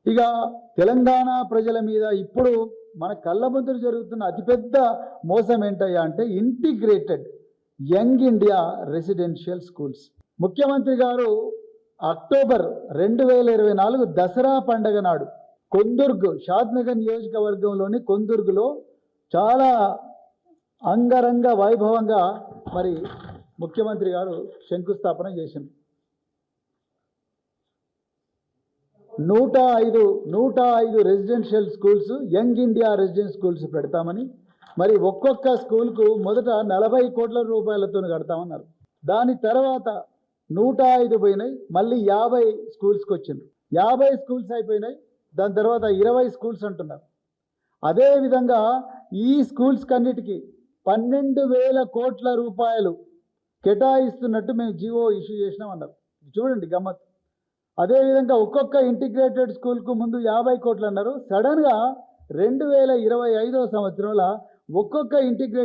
ఇక తెలంగాణ ప్రజల మీద ఇప్పుడు మన కళ్ళ ముందు జరుగుతున్న అతిపెద్ద మోసం ఏంటయ్యా అంటే integrated young India residential schools. ముఖ్యమంత్రి గారు అక్టోబర్ 2024 దసరా పండగ నాడు కొందుర్గ్ షాద్నగర్ నియోజకవర్గంలోని కొందుర్గులో చాలా అంగరంగ వైభవంగా మరి ముఖ్యమంత్రి గారు శంకుస్థాపన చేసింది. 105 residential schools, young India residential schools పెడతామని, మరి ఒక్కొక్క స్కూల్కు మొదట 40 కోట్ల రూపాయలతో కడతామన్నారు. దాని తర్వాత 105 పోయినాయి, మళ్ళీ 50 స్కూల్స్కి వచ్చిండ్రు. 50 స్కూల్స్ అయిపోయినాయి, దాని తర్వాత 20 స్కూల్స్ అంటున్నారు. అదేవిధంగా ఈ స్కూల్స్ కన్నిటికీ 12,000 కోట్ల రూపాయలు కేటాయిస్తున్నట్టు మేము జీవో ఇష్యూ చేసినామన్నారు. చూడండి గమ్మత్. అదేవిధంగా ఒక్కొక్క ఇంటిగ్రేటెడ్ స్కూల్కు ముందు 50 కోట్లు అన్నారు. సడన్గా 2025వ సంవత్సరంలో ఒక్కొక్క ఇంటిగ్రేటెడ్